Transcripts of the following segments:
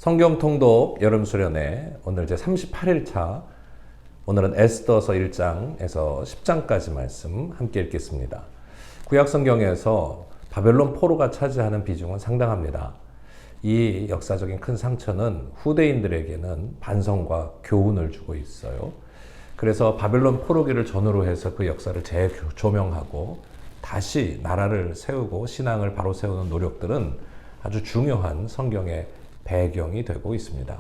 성경 통독 여름 수련회 오늘 제 38일차, 오늘은 에스더서 1장에서 10장까지 말씀 함께 읽겠습니다. 구약 성경에서 바벨론 포로가 차지하는 비중은 상당합니다. 이 역사적인 큰 상처는 후대인들에게는 반성과 교훈을 주고 있어요. 그래서 바벨론 포로기를 전후로 해서 그 역사를 재조명하고 다시 나라를 세우고 신앙을 바로 세우는 노력들은 아주 중요한 성경의 배경이 되고 있습니다.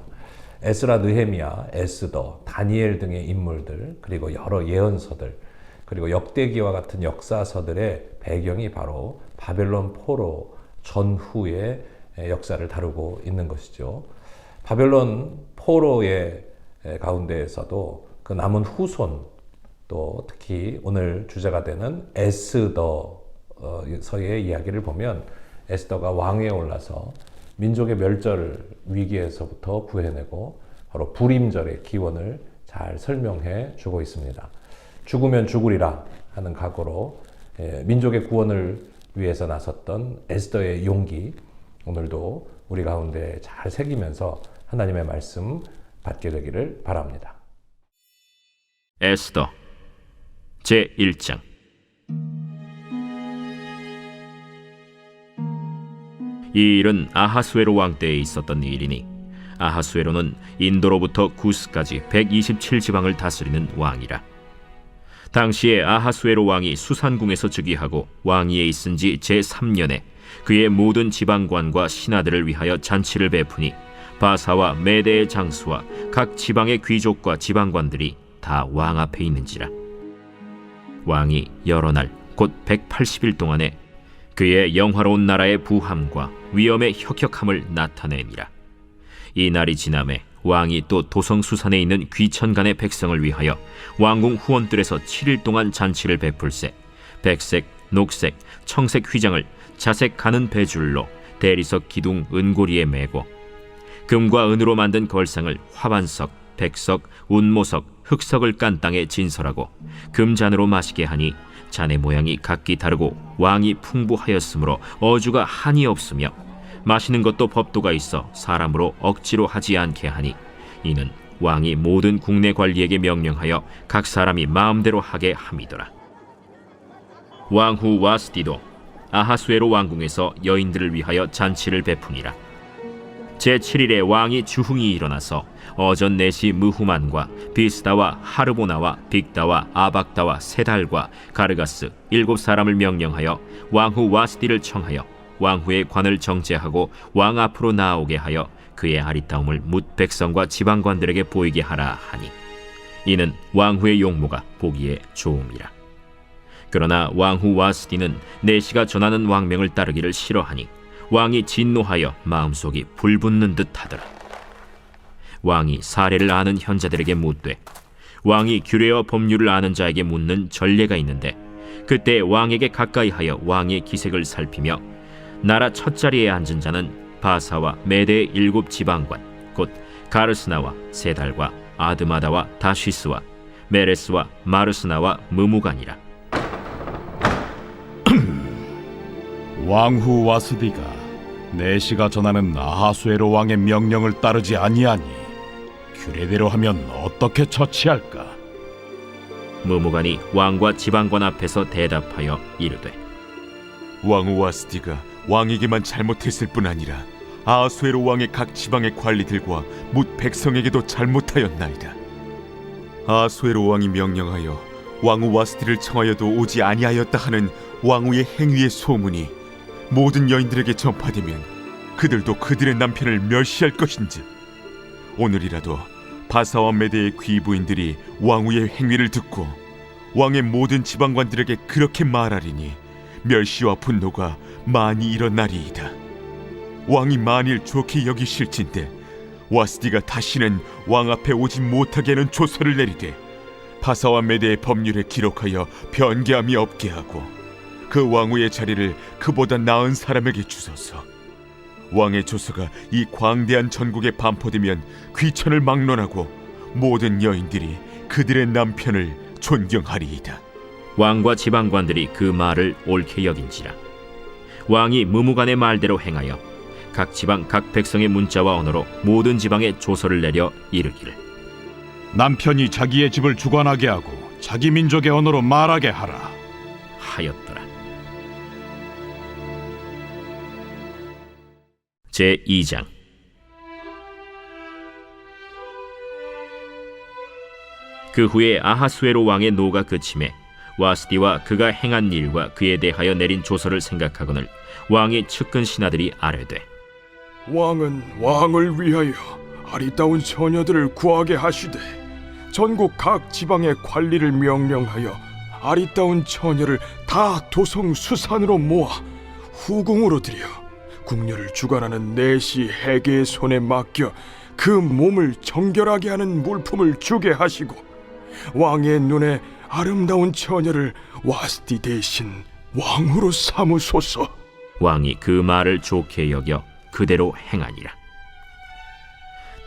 에스라, 느헤미야, 에스더, 다니엘 등의 인물들, 그리고 여러 예언서들, 그리고 역대기와 같은 역사서들의 배경이 바로 바벨론 포로 전후의 역사를 다루고 있는 것이죠. 바벨론 포로의 가운데에서도 그 남은 후손, 또 특히 오늘 주제가 되는 에스더서의 이야기를 보면 에스더가 왕위에 올라서 민족의 멸절 위기에서부터 구해내고 바로 불임절의 기원을 잘 설명해 주고 있습니다. 죽으면 죽으리라 하는 각오로 민족의 구원을 위해서 나섰던 에스더의 용기, 오늘도 우리 가운데 잘 새기면서 하나님의 말씀 받게 되기를 바랍니다. 에스더 제1장. 이 일은 아하수에로 왕 때에 있었던 일이니, 아하수에로는 인도로부터 구스까지 127지방을 다스리는 왕이라. 당시에 아하수에로 왕이 수산궁에서 즉위하고 왕위에 있은 지 제3년에 그의 모든 지방관과 신하들을 위하여 잔치를 베푸니, 바사와 메대의 장수와 각 지방의 귀족과 지방관들이 다 왕 앞에 있는지라. 왕이 여러 날 곧 180일 동안에 그의 영화로운 나라의 부함과 위엄의 혁혁함을 나타내니라. 이 날이 지남에 왕이 또 도성수산에 있는 귀천간의 백성을 위하여 왕궁 후원들에서 7일 동안 잔치를 베풀세, 백색, 녹색, 청색 휘장을 자색 가는 배줄로 대리석 기둥 은고리에 매고, 금과 은으로 만든 걸상을 화반석, 백석, 운모석, 흑석을 깐 땅에 진설하고 금잔으로 마시게 하니, 잔의 모양이 각기 다르고 왕이 풍부하였으므로 어주가 한이 없으며 마시는 것도 법도가 있어 사람으로 억지로 하지 않게 하니, 이는 왕이 모든 국내 관리에게 명령하여 각 사람이 마음대로 하게 함이더라. 왕후 와스디도 아하수에로 왕궁에서 여인들을 위하여 잔치를 베푸니라. 제7일에 왕이 주흥이 일어나서 어전 넷이 무후만과 비스다와 하르보나와 빅다와 아박다와 세달과 가르가스 7사람을 명령하여 왕후 와스디를 청하여 왕후의 관을 정제하고 왕 앞으로 나오게 하여 그의 아리따움을 뭇 백성과 지방관들에게 보이게 하라 하니, 이는 왕후의 용모가 보기에 좋음이라. 그러나 왕후 와스디는 내시가 전하는 왕명을 따르기를 싫어하니 왕이 진노하여 마음속이 불붙는 듯 하더라. 왕이 사례를 아는 현자들에게 묻되, 왕이 규례와 법률을 아는 자에게 묻는 전례가 있는데, 그때 왕에게 가까이하여 왕의 기색을 살피며 나라 첫자리에 앉은 자는 바사와 메대의 7지방관 곧 가르스나와 세달과 아드마다와 다시스와 메레스와 마르스나와 무무간이라. 왕후 와스디가 내시가 전하는 아하수에로 왕의 명령을 따르지 아니하니 규례대로 하면 어떻게 처치할까? 무무간이 왕과 지방관 앞에서 대답하여 이르되, 왕후 와스디가 왕에게만 잘못했을 뿐 아니라 아하수에로 왕의 각 지방의 관리들과 뭇 백성에게도 잘못하였나이다. 아하수에로 왕이 명령하여 왕후 와스디를 청하여도 오지 아니하였다 하는 왕후의 행위의 소문이 모든 여인들에게 전파되면 그들도 그들의 남편을 멸시할 것인즉, 오늘이라도 바사와 메대의 귀부인들이 왕후의 행위를 듣고 왕의 모든 지방관들에게 그렇게 말하리니 멸시와 분노가 많이 일어나리이다. 왕이 만일 좋게 여기실진데 와스디가 다시는 왕 앞에 오지 못하게 하는 조서를 내리되, 바사와 메대의 법률에 기록하여 변개함이 없게 하고 그 왕후의 자리를 그보다 나은 사람에게 주소서. 왕의 조서가 이 광대한 전국에 반포되면 귀천을 막론하고 모든 여인들이 그들의 남편을 존경하리이다. 왕과 지방관들이 그 말을 옳게 여긴지라. 왕이 무무간의 말대로 행하여 각 지방 각 백성의 문자와 언어로 모든 지방에 조서를 내려 이르기를 남편이 자기의 집을 주관하게 하고 자기 민족의 언어로 말하게 하라. 하였더라. 제2장. 그 후에 아하수에로 왕의 노가 그침에 와스디와 그가 행한 일과 그에 대하여 내린 조서를 생각하거늘 왕의 측근 신하들이 아뢰되 왕은 왕을 위하여 아리따운 처녀들을 구하게 하시되 전국 각 지방의 관리를 명령하여 아리따운 처녀를 다 도성 수산으로 모아 후궁으로 들여 궁녀를 주관하는 내시 해계의 손에 맡겨 그 몸을 정결하게 하는 물품을 주게 하시고 왕의 눈에 아름다운 처녀를 와스디 대신 왕으로 삼으소서. 왕이 그 말을 좋게 여겨 그대로 행하니라.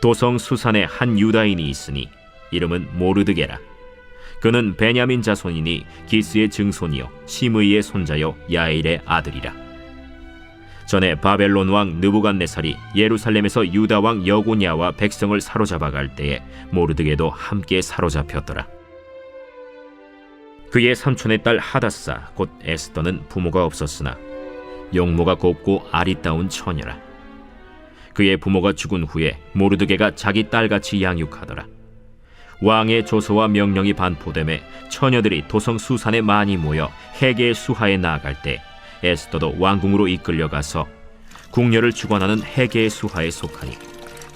도성 수산에 한 유다인이 있으니 이름은 모르드게라. 그는 베냐민 자손이니 기스의 증손이요 시므이의 손자요 야일의 아들이라. 전에 바벨론 왕 느부갓네살이 예루살렘에서 유다 왕 여고냐와 백성을 사로잡아 갈 때에 모르드게도 함께 사로잡혔더라. 그의 삼촌의 딸 하다사 곧 에스더는 부모가 없었으나 용모가 곱고 아리따운 처녀라. 그의 부모가 죽은 후에 모르드게가 자기 딸같이 양육하더라. 왕의 조서와 명령이 반포되매 처녀들이 도성 수산에 많이 모여 해계의 수하에 나아갈 때 에스더도 왕궁으로 이끌려가서 궁녀를 주관하는 해계의 수하에 속하니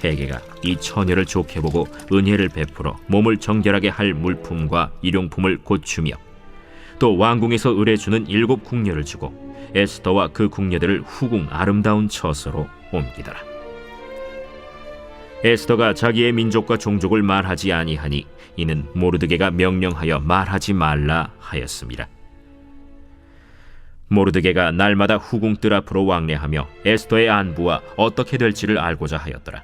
해계가 이 처녀를 좋게 보고 은혜를 베풀어 몸을 정결하게 할 물품과 일용품을 곧 주며 또 왕궁에서 의뢰주는 7 궁녀를 주고 에스더와 그 궁녀들을 후궁 아름다운 처소로 옮기더라. 에스더가 자기의 민족과 종족을 말하지 아니하니 이는 모르드게가 명령하여 말하지 말라 하였습니다. 모르드게가 날마다 후궁 뜰 앞으로 왕래하며 에스더의 안부와 어떻게 될지를 알고자 하였더라.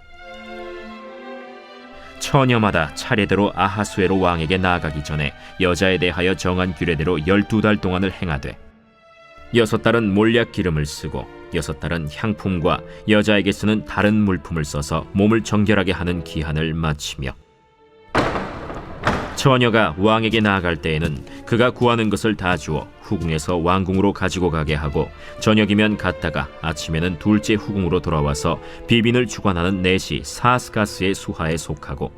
처녀마다 차례대로 아하수에로 왕에게 나아가기 전에 여자에 대하여 정한 규례대로 12달 동안을 행하되 6달은 몰약 기름을 쓰고 6달은 향품과 여자에게 쓰는 다른 물품을 써서 몸을 정결하게 하는 기한을 마치며 처녀가 왕에게 나아갈 때에는 그가 구하는 것을 다 주어 후궁에서 왕궁으로 가지고 가게 하고 저녁이면 갔다가 아침에는 둘째 후궁으로 돌아와서 비빈을 주관하는 내시 사스가스의 수하에 속하고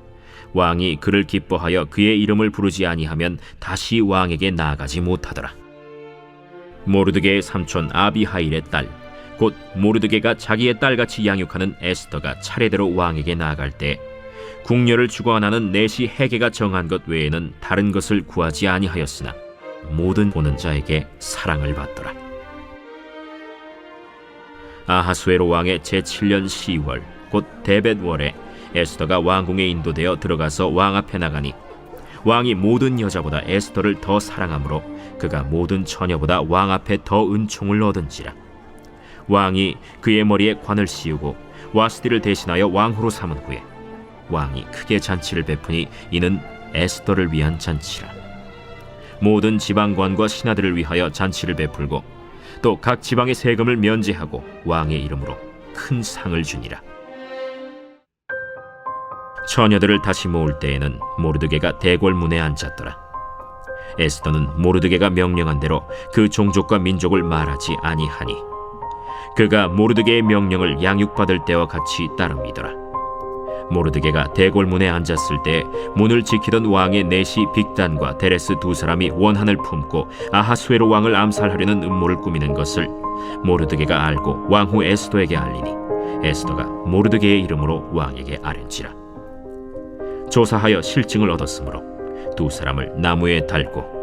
왕이 그를 기뻐하여 그의 이름을 부르지 아니하면 다시 왕에게 나아가지 못하더라. 모르드게의 삼촌 아비하일의 딸 곧 모르드게가 자기의 딸같이 양육하는 에스더가 차례대로 왕에게 나아갈 때 궁녀를 주관하는 내시 해계가 정한 것 외에는 다른 것을 구하지 아니하였으나 모든 보는 자에게 사랑을 받더라. 아하수에로 왕의 제7년 10월 곧 데벳월에 에스더가 왕궁에 인도되어 들어가서 왕 앞에 나가니 왕이 모든 여자보다 에스더를 더 사랑하므로 그가 모든 처녀보다 왕 앞에 더 은총을 얻은지라. 왕이 그의 머리에 관을 씌우고 와스디를 대신하여 왕후로 삼은 후에 왕이 크게 잔치를 베푸니 이는 에스더를 위한 잔치라. 모든 지방관과 신하들을 위하여 잔치를 베풀고 또 각 지방의 세금을 면제하고 왕의 이름으로 큰 상을 주니라. 처녀들을 다시 모을 때에는 모르드게가 대궐문에 앉았더라. 에스더는 모르드게가 명령한 대로 그 종족과 민족을 말하지 아니하니 그가 모르드게의 명령을 양육받을 때와 같이 따릅니더라. 모르드게가 대궐문에 앉았을 때 문을 지키던 왕의 내시 빅단과 데레스 2 사람이 원한을 품고 아하수에로 왕을 암살하려는 음모를 꾸미는 것을 모르드게가 알고 왕후 에스더에게 알리니 에스더가 모르드게의 이름으로 왕에게 아뢰니라. 조사하여 실증을 얻었으므로 2 사람을 나무에 달고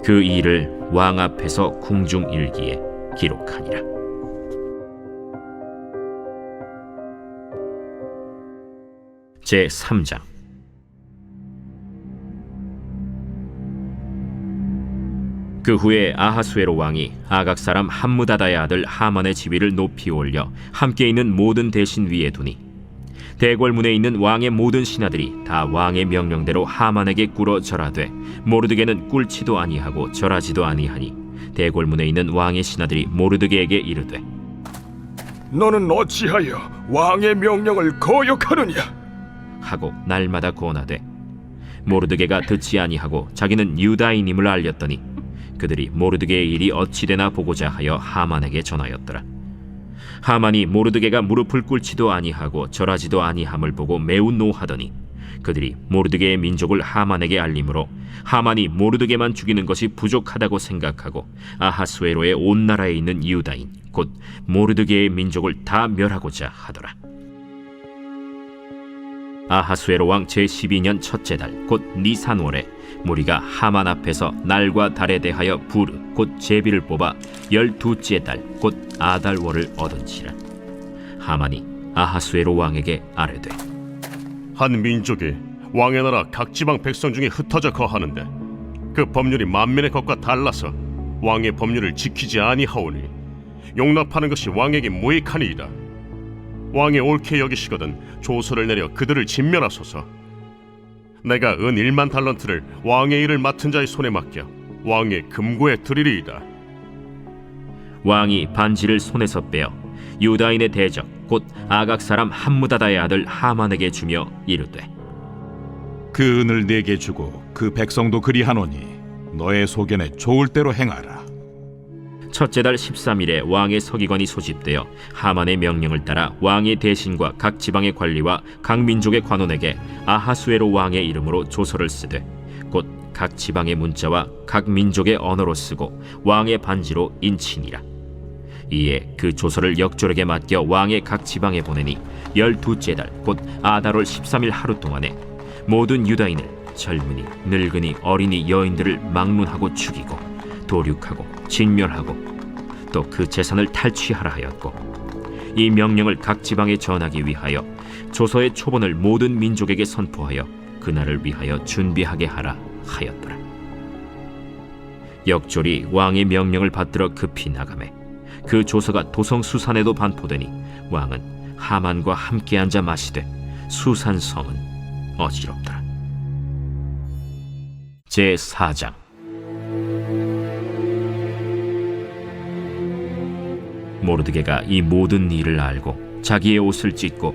그 일을 왕 앞에서 궁중일기에 기록하니라. 제3장. 그 후에 아하수에로 왕이 아각 사람 함무다다의 아들 하만의 지위를 높이 올려 함께 있는 모든 대신 위에 두니 대궐문에 있는 왕의 모든 신하들이 다 왕의 명령대로 하만에게 꿇어 절하되 모르드게는 꿇지도 아니하고 절하지도 아니하니 대궐문에 있는 왕의 신하들이 모르드게에게 이르되 너는 어찌하여 왕의 명령을 거역하느냐? 하고 날마다 권하되 모르드게가 듣지 아니하고 자기는 유다인임을 알렸더니 그들이 모르드게의 일이 어찌되나 보고자 하여 하만에게 전하였더라. 하만이 모르드게가 무릎을 꿇지도 아니하고 절하지도 아니함을 보고 매우 노하더니 그들이 모르드게의 민족을 하만에게 알림으로 하만이 모르드게만 죽이는 것이 부족하다고 생각하고 아하수에로의 온 나라에 있는 유다인 곧 모르드게의 민족을 다 멸하고자 하더라. 아하수에로 왕 제12년 첫째 달 곧 니산월에 무리가 하만 앞에서 날과 달에 대하여 부르 곧 제비를 뽑아 12째 달 곧 아달월을 얻은지라. 하만이 아하수에로 왕에게 아뢰되 한 민족이 왕의 나라 각 지방 백성 중에 흩어져 거하는데 그 법률이 만민의 것과 달라서 왕의 법률을 지키지 아니하오니 용납하는 것이 왕에게 무익하니이다. 왕이 옳게 여기시거든 조서를 내려 그들을 진멸하소서. 내가 은 1만 달란트를 왕의 일을 맡은 자의 손에 맡겨 왕의 금고에 드리리이다. 왕이 반지를 손에서 빼어 유다인의 대적 곧 아각 사람 함무다다의 아들 하만에게 주며 이르되 그 은을 내게 주고 그 백성도 그리하노니 너의 소견에 좋을 대로 행하라. 첫째 달 13일에 왕의 서기관이 소집되어 하만의 명령을 따라 왕의 대신과 각 지방의 관리와 각 민족의 관원에게 아하수에로 왕의 이름으로 조서를 쓰되 곧 각 지방의 문자와 각 민족의 언어로 쓰고 왕의 반지로 인치니라. 이에 그 조서를 역졸에게 맡겨 왕의 각 지방에 보내니 12째 달 곧 아달월 13일 하루 동안에 모든 유다인을 젊은이 늙은이 어린이 여인들을 막론하고 죽이고 도륙하고 진멸하고 또 그 재산을 탈취하라 하였고 이 명령을 각 지방에 전하기 위하여 조서의 초본을 모든 민족에게 선포하여 그날을 위하여 준비하게 하라 하였더라. 역졸이 왕의 명령을 받들어 급히 나가매 그 조서가 도성 수산에도 반포되니 왕은 하만과 함께 앉아 마시되 수산 성은 어지럽더라. 제4장. 모르드게가 이 모든 일을 알고 자기의 옷을 찢고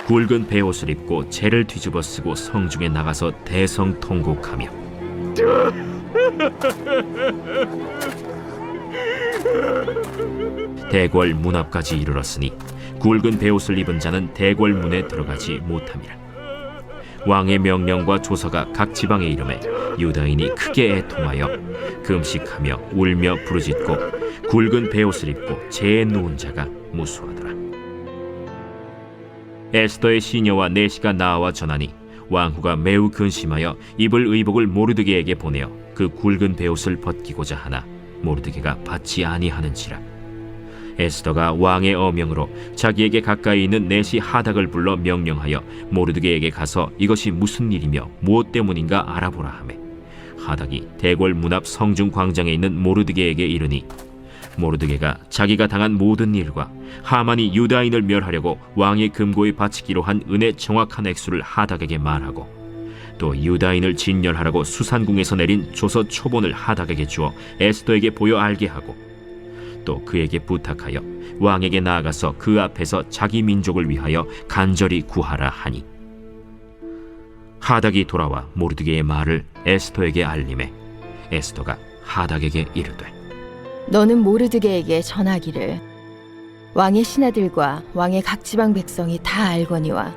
굵은 베옷을 입고 재를 뒤집어 쓰고 성중에 나가서 대성통곡하며 대궐 문 앞까지 이르렀으니 굵은 베옷을 입은 자는 대궐 문에 들어가지 못함이라. 왕의 명령과 조서가 각 지방에 이름에 유다인이 크게 애통하여 금식하며 울며 부르짖고 굵은 베옷을 입고 재에 누운 자가 무수하더라. 에스더의 시녀와 내시가 나와 전하니 왕후가 매우 근심하여 입을 의복을 모르드게에게 보내어 그 굵은 베옷을 벗기고자 하나 모르드게가 받지 아니하는지라. 에스더가 왕의 어명으로 자기에게 가까이 있는 내시 하닥을 불러 명령하여 모르드게에게 가서 이것이 무슨 일이며 무엇 때문인가 알아보라 하매 하닥이 대궐 문 앞 성중 광장에 있는 모르드게에게 이르니 모르드게가 자기가 당한 모든 일과 하만이 유다인을 멸하려고 왕의 금고에 바치기로 한 은의 정확한 액수를 하닥에게 말하고 또 유다인을 진멸하라고 수산궁에서 내린 조서 초본을 하닥에게 주어 에스더에게 보여 알게 하고 또 그에게 부탁하여 왕에게 나아가서 그 앞에서 자기 민족을 위하여 간절히 구하라 하니 하닥이 돌아와 모르드게의 말을 에스더에게 알림해 에스더가 하닥에게 이르되 너는 모르드게에게 전하기를 왕의 신하들과 왕의 각 지방 백성이 다 알거니와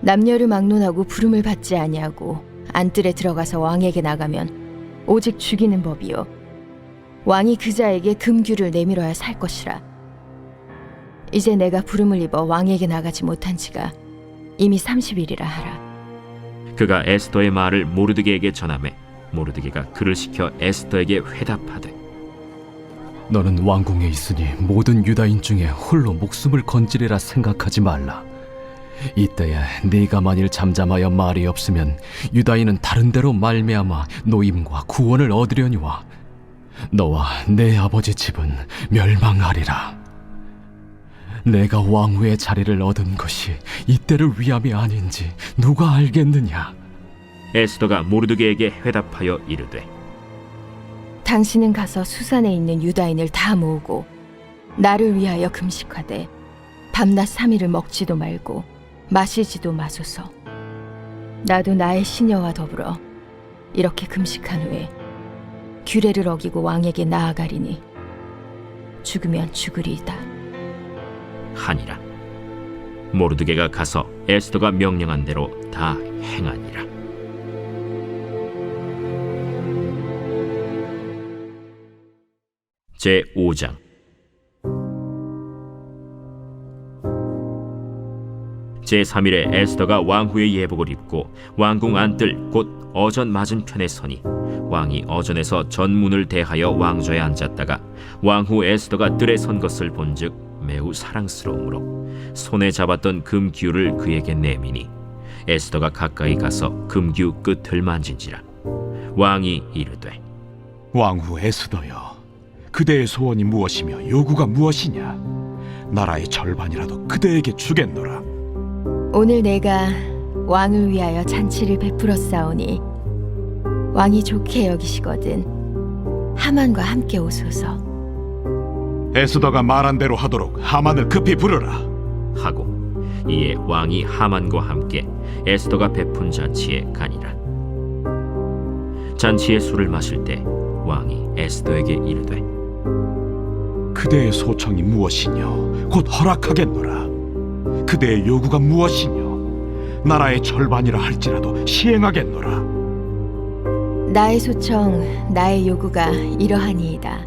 남녀를 막론하고 부름을 받지 아니하고 안뜰에 들어가서 왕에게 나가면 오직 죽이는 법이요 왕이 그 자에게 금규를 내밀어야 살 것이라. 이제 내가 부름을 입어 왕에게 나가지 못한 지가 이미 30일이라 하라. 그가 에스더의 말을 모르드게에게 전하매 모르드게가 그를 시켜 에스더에게 회답하되 너는 왕궁에 있으니 모든 유다인 중에 홀로 목숨을 건지리라 생각하지 말라. 이때에 네가 만일 잠잠하여 말이 없으면 유다인은 다른 데로 말미암아 노임과 구원을 얻으려니와 너와 내 아버지 집은 멸망하리라. 내가 왕후의 자리를 얻은 것이 이때를 위함이 아닌지 누가 알겠느냐. 에스더가 모르드게에게 회답하여 이르되 당신은 가서 수산에 있는 유다인을 다 모으고 나를 위하여 금식하되 밤낮 3일을 먹지도 말고 마시지도 마소서. 나도 나의 시녀와 더불어 이렇게 금식한 후에 규례를 어기고 왕에게 나아가리니 죽으면 죽으리이다. 하니라. 모르드게가 가서 에스더가 명령한 대로 다 행하니라. 제 5장. 제 3일에 에스더가 왕후의 예복을 입고 왕궁 안뜰 곧 어전 맞은편에 서니 왕이 어전에서 전문을 대하여 왕좌에 앉았다가 왕후 에스더가 뜰에 선 것을 본즉 매우 사랑스러우므로 손에 잡았던 금규를 그에게 내미니 에스더가 가까이 가서 금규 끝을 만진지라. 왕이 이르되 왕후 에스더여, 그대의 소원이 무엇이며 요구가 무엇이냐? 나라의 절반이라도 그대에게 주겠노라. 오늘 내가 왕을 위하여 잔치를 베풀었사오니 왕이 좋게 여기시거든 하만과 함께 오소서. 에스더가 말한 대로 하도록 하만을 급히 부르라. 하고 이에 왕이 하만과 함께 에스더가 베푼 잔치에 가니라. 잔치의 술을 마실 때 왕이 에스더에게 이르되 그대의 소청이 무엇이뇨? 곧 허락하겠노라. 그대의 요구가 무엇이뇨? 나라의 절반이라 할지라도 시행하겠노라. 나의 소청, 나의 요구가 이러하니이다.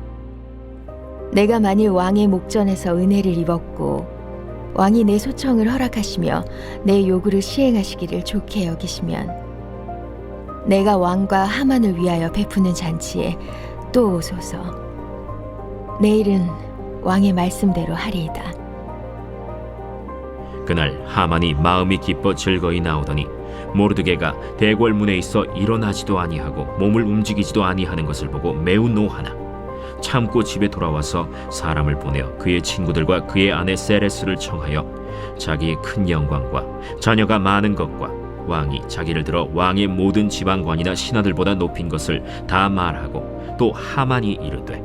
내가 만일 왕의 목전에서 은혜를 입었고 왕이 내 소청을 허락하시며 내 요구를 시행하시기를 좋게 여기시면 내가 왕과 하만을 위하여 베푸는 잔치에 또 오소서. 내일은 왕의 말씀대로 하리이다. 그날 하만이 마음이 기뻐 즐거이 나오더니 모르드게가 대궐문에 있어 일어나지도 아니하고 몸을 움직이지도 아니하는 것을 보고 매우 노하나 참고 집에 돌아와서 사람을 보내어 그의 친구들과 그의 아내 세레스를 청하여 자기의 큰 영광과 자녀가 많은 것과 왕이 자기를 들어 왕의 모든 지방관이나 신하들보다 높인 것을 다 말하고 또 하만이 이르되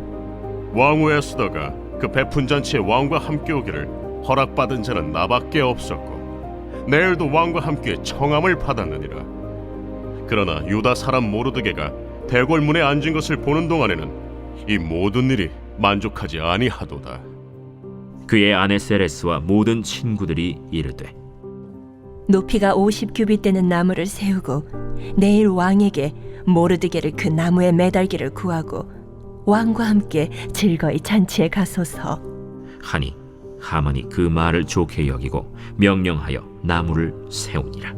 왕후 에스더가 그 베푼 잔치에 왕과 함께 오기를 허락받은 자는 나밖에 없었고 내일도 왕과 함께 청함을 받았느니라. 그러나 유다 사람 모르드게가 대궐문에 앉은 것을 보는 동안에는 이 모든 일이 만족하지 아니하도다. 그의 아내 세레스와 모든 친구들이 이르되 높이가 50규빗 되는 나무를 세우고 내일 왕에게 모르드게를 그 나무에 매달기를 구하고 왕과 함께 즐거이 잔치에 가소서. 하니 하만이 그 말을 좋게 여기고 명령하여 나무를 세우니라.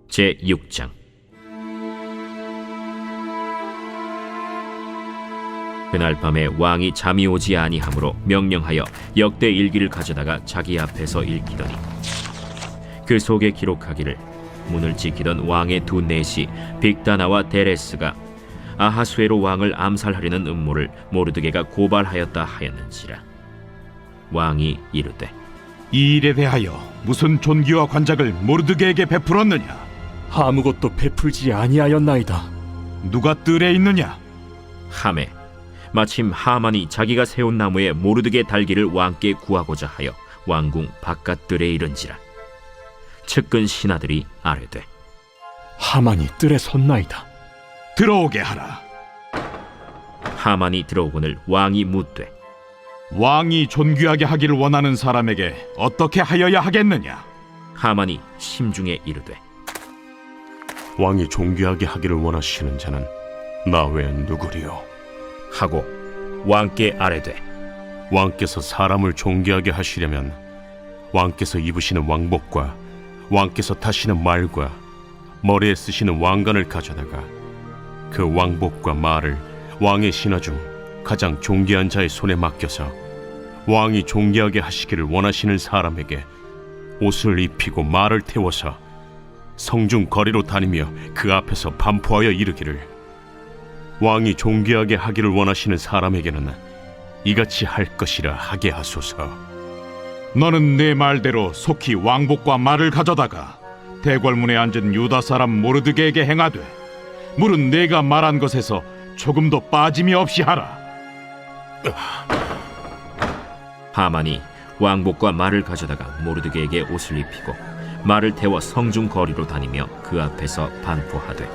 제 6장. 그날 밤에 왕이 잠이 오지 아니하므로 명령하여 역대 일기를 가져다가 자기 앞에서 읽히더니 그 속에 기록하기를 문을 지키던 왕의 두 내시 빅다나와 데레스가 아하수에로 왕을 암살하려는 음모를 모르드게가 고발하였다 하였는지라. 왕이 이르되 이 일에 대하여 무슨 존귀와 관작을 모르드게에게 베풀었느냐? 아무것도 베풀지 아니하였나이다. 누가 뜰에 있느냐? 하매 마침 하만이 자기가 세운 나무에 모르드게 달기를 왕께 구하고자 하여 왕궁 바깥들에 이른지라. 측근 신하들이 아뢰되 하만이 뜰에 섰나이다. 들어오게 하라. 하만이 들어오거늘 왕이 묻되 왕이 존귀하게 하기를 원하는 사람에게 어떻게 하여야 하겠느냐? 하만이 심중에 이르되 왕이 존귀하게 하기를 원하시는 자는 나 외엔 누구리요? 하고 왕께 아뢰되 왕께서 사람을 존귀하게 하시려면 왕께서 입으시는 왕복과 왕께서 타시는 말과 머리에 쓰시는 왕관을 가져다가 그 왕복과 말을 왕의 신하 중 가장 존귀한 자의 손에 맡겨서 왕이 존귀하게 하시기를 원하시는 사람에게 옷을 입히고 말을 태워서 성중 거리로 다니며 그 앞에서 반포하여 이르기를 왕이 존귀하게 하기를 원하시는 사람에게는 이같이 할 것이라 하게 하소서. 너는 내 말대로 속히 왕복과 말을 가져다가 대궐문에 앉은 유다 사람 모르드게에게 행하되 물은 내가 말한 것에서 조금도 빠짐이 없이 하라. 하만이 왕복과 말을 가져다가 모르드게에게 옷을 입히고 말을 태워 성중 거리로 다니며 그 앞에서 반포하되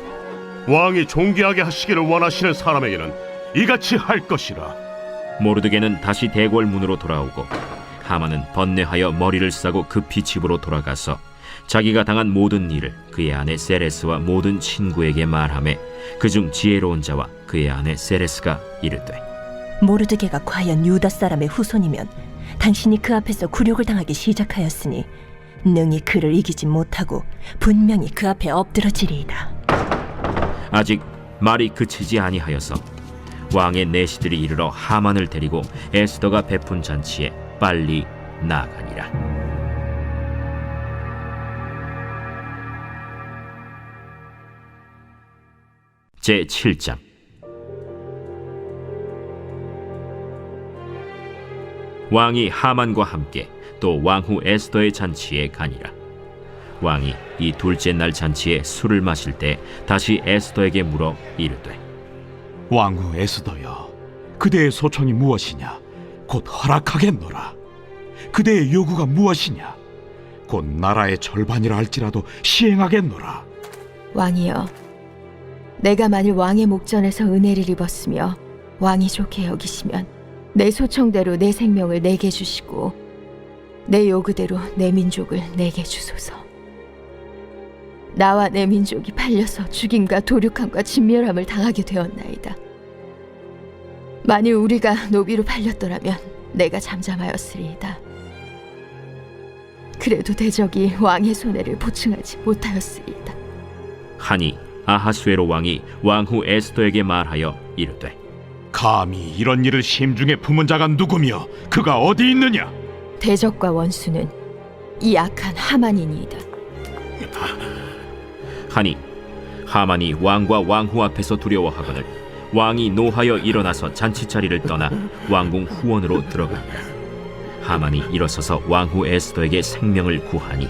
왕이 존귀하게 하시기를 원하시는 사람에게는 이같이 할 것이라. 모르드게는 다시 대궐 문으로 돌아오고 하만은 번뇌하여 머리를 싸고 급히 집으로 돌아가서 자기가 당한 모든 일을 그의 아내 세레스와 모든 친구에게 말하매 그중 지혜로운 자와 그의 아내 세레스가 이르되 모르드게가 과연 유다 사람의 후손이면 당신이 그 앞에서 굴욕을 당하기 시작하였으니 능히 그를 이기지 못하고 분명히 그 앞에 엎드러지리이다. 아직 말이 그치지 아니하여서 왕의 내시들이 이르러 하만을 데리고 에스더가 베푼 잔치에 빨리 나아가니라. 제7장. 왕이 하만과 함께 또 왕후 에스더의 잔치에 가니라. 왕이 이 둘째 날 잔치에 술을 마실 때 다시 에스더에게 물어 이르되 왕후 에스더여, 그대의 소청이 무엇이냐? 곧 허락하겠노라. 그대의 요구가 무엇이냐? 곧 나라의 절반이라 할지라도 시행하겠노라. 왕이여, 내가 만일 왕의 목전에서 은혜를 입었으며 왕이 좋게 여기시면 내 소청대로 내 생명을 내게 주시고 내 요구대로 내 민족을 내게 주소서. 나와 내 민족이 팔려서 죽임과 도륙함과 진멸함을 당하게 되었나이다. 만일 우리가 노비로 팔렸더라면 내가 잠잠하였으리이다. 그래도 대적이 왕의 손해를 보충하지 못하였으리이다. 하니 아하수에로 왕이 왕후 에스더에게 말하여 이르되 감히 이런 일을 심중에 품은 자가 누구며 그가 어디 있느냐? 대적과 원수는 이 악한 하만이니이다. 하니 하만이 왕과 왕후 앞에서 두려워하거늘 왕이 노하여 일어나서 잔치자리를 떠나 왕궁 후원으로 들어가니라. 하만이 일어서서 왕후 에스더에게 생명을 구하니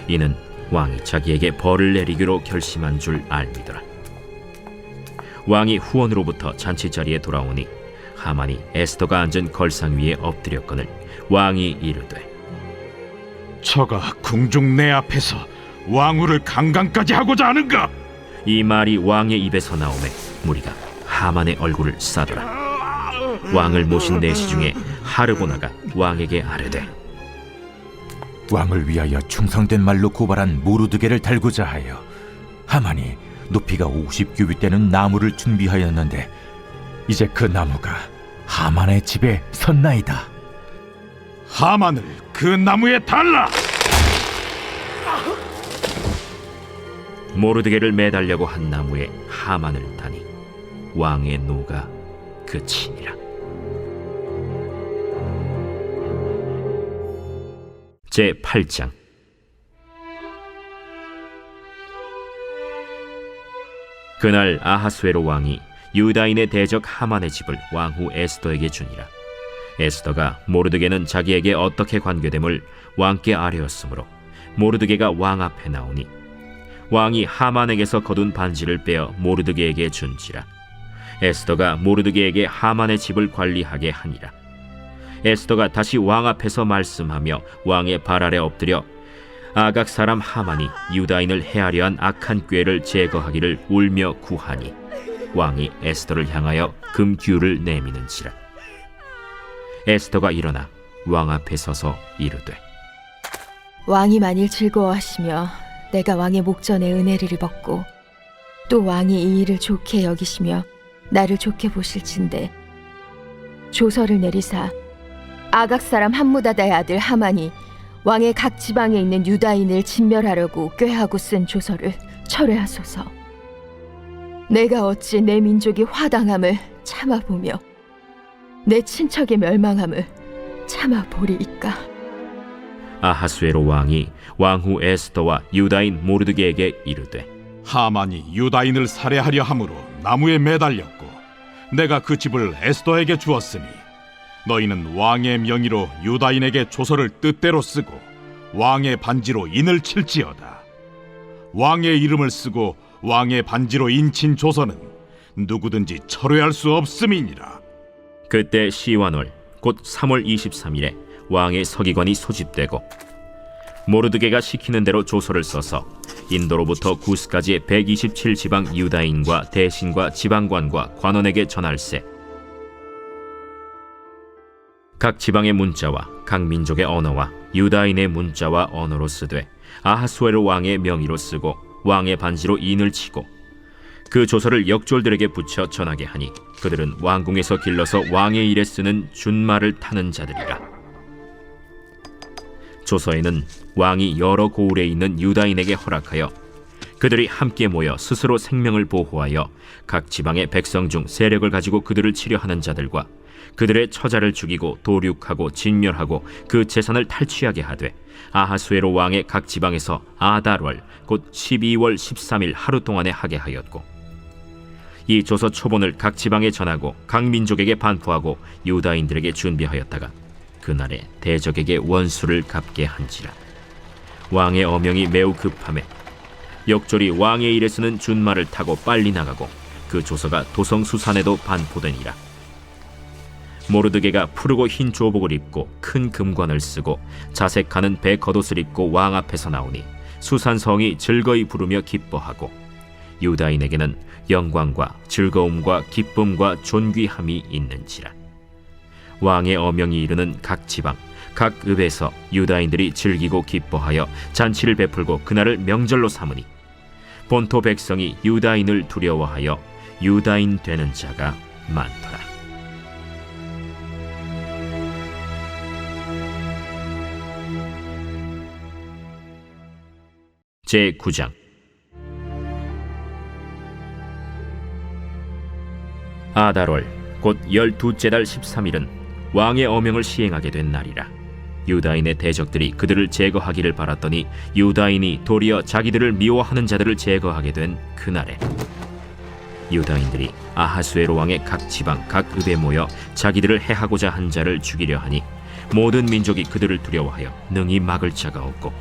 이는 왕이 자기에게 벌을 내리기로 결심한 줄 알미더라. 왕이 후원으로부터 잔치자리에 돌아오니 하만이 에스더가 앉은 걸상 위에 엎드렸거늘 왕이 이르되 저가 궁중 내 앞에서 왕후를 강간까지 하고자 하는가? 이 말이 왕의 입에서 나오매 무리가 하만의 얼굴을 싸더라. 왕을 모신 내시 중에 하르보나가 왕에게 아뢰되 왕을 위하여 충성된 말로 고발한 모르드게를 달고자 하여 하만이 높이가 50규빗 되는 나무를 준비하였는데 이제 그 나무가 하만의 집에 섰나이다. 하만을 그 나무에 달라! 모르드게를 매달려고 한 나무에 하만을 다니 왕의 노가 그치니라. 제8장. 그날 아하수에로 왕이 유다인의 대적 하만의 집을 왕후 에스더에게 주니라. 에스더가 모르드게는 자기에게 어떻게 관계됨을 왕께 아뢰었으므로 모르드게가 왕 앞에 나오니 왕이 하만에게서 거둔 반지를 빼어 모르드게에게 준지라. 에스더가 모르드게에게 하만의 집을 관리하게 하니라. 에스더가 다시 왕 앞에서 말씀하며 왕의 발 아래 엎드려 아각 사람 하만이 유다인을 해하려 한 악한 꾀를 제거하기를 울며 구하니 왕이 에스더를 향하여 금규를 내미는지라. 에스더가 일어나 왕 앞에 서서 이르되 왕이 만일 즐거워하시며 내가 왕의 목전에 은혜를 입었고 또 왕이 이 일을 좋게 여기시며 나를 좋게 보실진대 조서를 내리사 아각 사람 함무다다의 아들 하만이 왕의 각 지방에 있는 유다인을 진멸하려고 꾀하고 쓴 조서를 철회하소서. 내가 어찌 내 민족이 화당함을 참아보며 내 친척의 멸망함을 참아보리이까. 아하수에로 왕이 왕후 에스더와 유다인 모르드게에게 이르되 하만이 유다인을 살해하려 함으로 나무에 매달렸고 내가 그 집을 에스더에게 주었으니 너희는 왕의 명의로 유다인에게 조서를 뜻대로 쓰고 왕의 반지로 인을 칠지어다. 왕의 이름을 쓰고 왕의 반지로 인친 조서는 누구든지 철회할 수 없음이니라. 그때 시완월 곧 3월 23일에 왕의 서기관이 소집되고 모르드게가 시키는 대로 조서를 써서 인도로부터 구스까지의 127지방 유다인과 대신과 지방관과 관원에게 전할세. 각 지방의 문자와 각 민족의 언어와 유다인의 문자와 언어로 쓰되 아하수에로 왕의 명의로 쓰고 왕의 반지로 인을 치고 그 조서를 역졸들에게 붙여 전하게 하니 그들은 왕궁에서 길러서 왕의 일에 쓰는 준말을 타는 자들이라. 조서에는 왕이 여러 고을에 있는 유다인에게 허락하여 그들이 함께 모여 스스로 생명을 보호하여 각 지방의 백성 중 세력을 가지고 그들을 치려하는 자들과 그들의 처자를 죽이고 도륙하고 진멸하고 그 재산을 탈취하게 하되 아하수에로 왕의 각 지방에서 아달월 곧 12월 13일 하루 동안에 하게 하였고 이 조서 초본을 각 지방에 전하고 각 민족에게 반포하고 유다인들에게 준비하였다가 그날에 대적에게 원수를 갚게 한지라. 왕의 어명이 매우 급함에 역졸이 왕의 일에 쓰는 준말을 타고 빨리 나가고 그 조서가 도성수산에도 반포되니라. 모르드게가 푸르고 흰 조복을 입고 큰 금관을 쓰고 자색하는 배 겉옷을 입고 왕 앞에서 나오니 수산성이 즐거이 부르며 기뻐하고 유다인에게는 영광과 즐거움과 기쁨과 존귀함이 있는지라. 왕의 어명이 이르는 각 지방 각 읍에서 유다인들이 즐기고 기뻐하여 잔치를 베풀고 그날을 명절로 삼으니 본토 백성이 유다인을 두려워하여 유다인 되는 자가 많더라. 제9장. 아달월 곧 12째 달 13일은 왕의 어명을 시행하게 된 날이라. 유다인의 대적들이 그들을 제거하기를 바랐더니 유다인이 도리어 자기들을 미워하는 자들을 제거하게 된 그날에 유다인들이 아하수에로 왕의 각 지방 각 읍에 모여 자기들을 해하고자 한 자를 죽이려 하니 모든 민족이 그들을 두려워하여 능히 막을 자가 없고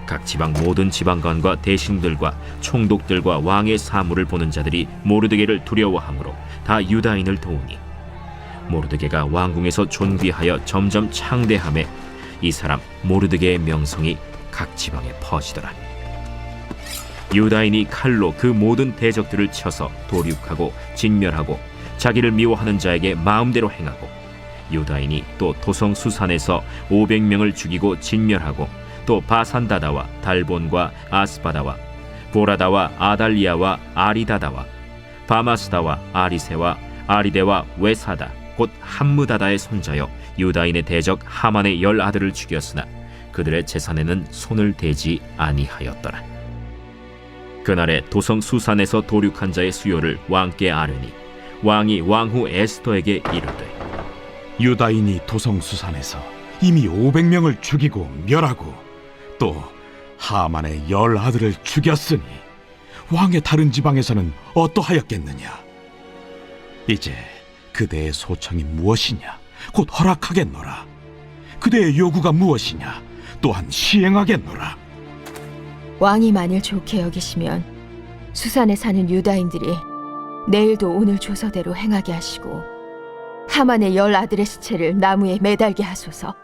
각 지방 모든 지방관과 대신들과 총독들과 왕의 사물을 보는 자들이 모르드게를 두려워하므로 다 유다인을 도우니 모르드게가 왕궁에서 존귀하여 점점 창대함에 이 사람 모르드게의 명성이 각 지방에 퍼지더라. 유다인이 칼로 그 모든 대적들을 쳐서 도륙하고 진멸하고 자기를 미워하는 자에게 마음대로 행하고 유다인이 또 도성 수산에서 500명을 죽이고 진멸하고 또 바산다다와 달본과 아스바다와 보라다와 아달리아와 아리다다와 바마스다와 아리세와 아리데와 외사다 곧 함무다다의 손자여 유다인의 대적 하만의 10아들을 죽였으나 그들의 재산에는 손을 대지 아니하였더라. 그날에 도성 수산에서 도륙한 자의 수요를 왕께 아뢰니 왕이 왕후 에스더에게 이르되 유다인이 도성수산에서 이미 500명을 죽이고 멸하고 또 하만의 10아들을 죽였으니 왕의 다른 지방에서는 어떠하였겠느냐? 이제 그대의 소청이 무엇이냐? 곧 허락하겠노라. 그대의 요구가 무엇이냐? 또한 시행하겠노라. 왕이 만일 좋게 여기시면 수산에 사는 유다인들이 내일도 오늘 조서대로 행하게 하시고 하만의 10아들의 시체를 나무에 매달게 하소서.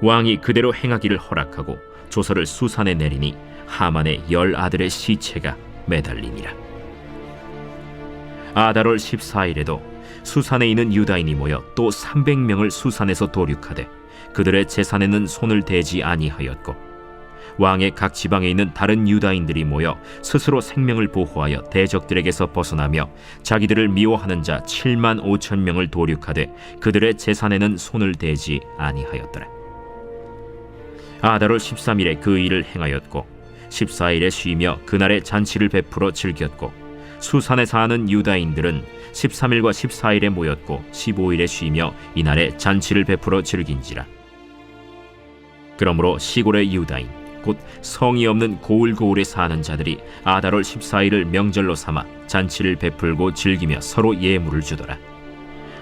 왕이 그대로 행하기를 허락하고 조서를 수산에 내리니 하만의 10아들의 시체가 매달리니라. 아달월 14일에도 수산에 있는 유다인이 모여 또 300명을 수산에서 도륙하되 그들의 재산에는 손을 대지 아니하였고 왕의 각 지방에 있는 다른 유다인들이 모여 스스로 생명을 보호하여 대적들에게서 벗어나며 자기들을 미워하는 자 7만 5천 명을 도륙하되 그들의 재산에는 손을 대지 아니하였더라. 아달월 13일에 그 일을 행하였고 14일에 쉬며 그날에 잔치를 베풀어 즐겼고 수산에 사는 유다인들은 13일과 14일에 모였고 15일에 쉬며 이날에 잔치를 베풀어 즐긴지라. 그러므로 시골의 유다인 곧 성이 없는 고을고을에 사는 자들이 아달월 14일을 명절로 삼아 잔치를 베풀고 즐기며 서로 예물을 주더라.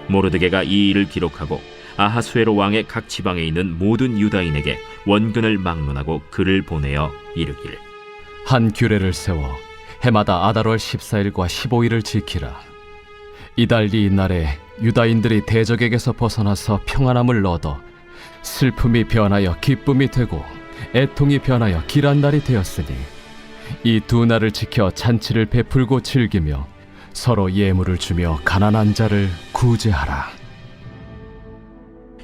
모르드게가 이 일을 기록하고 아하수에로 왕의 각 지방에 있는 모든 유다인에게 원근을 막론하고 글을 보내어 이르기를 한 규례를 세워 해마다 아달월 14일과 15일을 지키라. 이달 이날에 유다인들이 대적에게서 벗어나서 평안함을 얻어 슬픔이 변하여 기쁨이 되고 애통이 변하여 길한 날이 되었으니 이 두 날을 지켜 잔치를 베풀고 즐기며 서로 예물을 주며 가난한 자를 구제하라.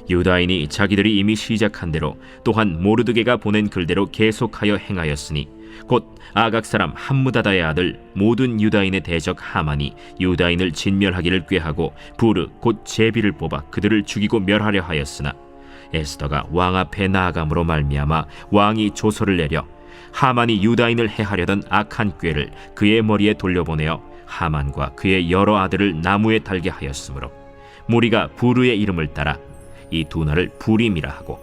유다인이 자기들이 이미 시작한 대로 또한 모르드게가 보낸 글대로 계속하여 행하였으니 곧 아각 사람 함무다다의 아들 모든 유다인의 대적 하만이 유다인을 진멸하기를 꾀하고 부르 곧 제비를 뽑아 그들을 죽이고 멸하려 하였으나 에스더가 왕 앞에 나아감으로 말미암아 왕이 조서를 내려 하만이 유다인을 해하려던 악한 꾀를 그의 머리에 돌려보내어 하만과 그의 여러 아들을 나무에 달게 하였으므로 무리가 부르의 이름을 따라 이 두 날을 부림이라 하고,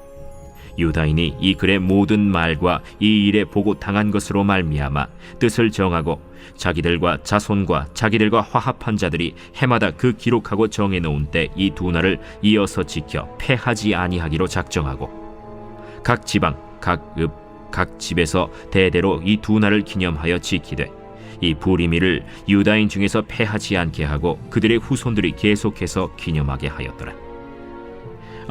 유다인이 이 글의 모든 말과 이 일에 보고 당한 것으로 말미암아 뜻을 정하고 자기들과 자손과 자기들과 화합한 자들이 해마다 그 기록하고 정해놓은 때 이 두 날을 이어서 지켜 패하지 아니하기로 작정하고, 각 지방, 각 읍, 각 집에서 대대로 이 두 날을 기념하여 지키되 이 부리미를 유다인 중에서 패하지 않게 하고 그들의 후손들이 계속해서 기념하게 하였더라.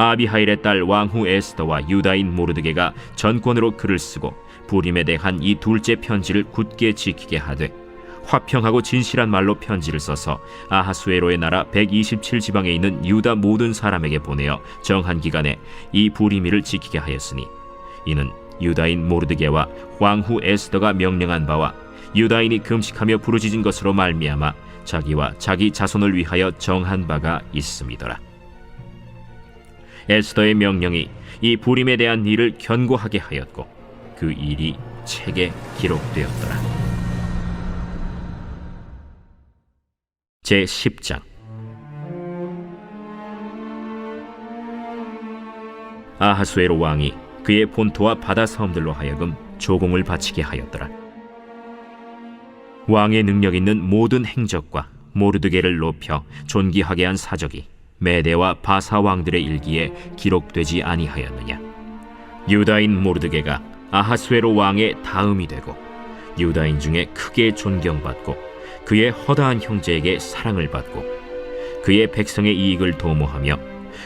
아비하일의 딸 왕후 에스더와 유다인 모르드게가 전권으로 글을 쓰고 부림에 대한 이 둘째 편지를 굳게 지키게 하되, 화평하고 진실한 말로 편지를 써서 아하수에로의 나라 127지방에 있는 유다 모든 사람에게 보내어 정한 기간에 이 부리미를 지키게 하였으니, 이는 유다인 모르드게와 왕후 에스더가 명령한 바와 유다인이 금식하며 부르짖은 것으로 말미암아 자기와 자기 자손을 위하여 정한 바가 있음이더라. 에스더의 명령이 이 부림에 대한 일을 견고하게 하였고 그 일이 책에 기록되었더라. 제10장. 아하수에로 왕이 그의 본토와 바다 섬들로 하여금 조공을 바치게 하였더라. 왕의 능력 있는 모든 행적과 모르드게를 높여 존귀하게 한 사적이 메대와 바사 왕들의 일기에 기록되지 아니하였느냐. 유다인 모르드게가 아하수에로 왕의 다음이 되고 유다인 중에 크게 존경받고 그의 허다한 형제에게 사랑을 받고 그의 백성의 이익을 도모하며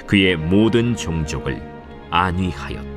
그의 모든 종족을 안위하였다.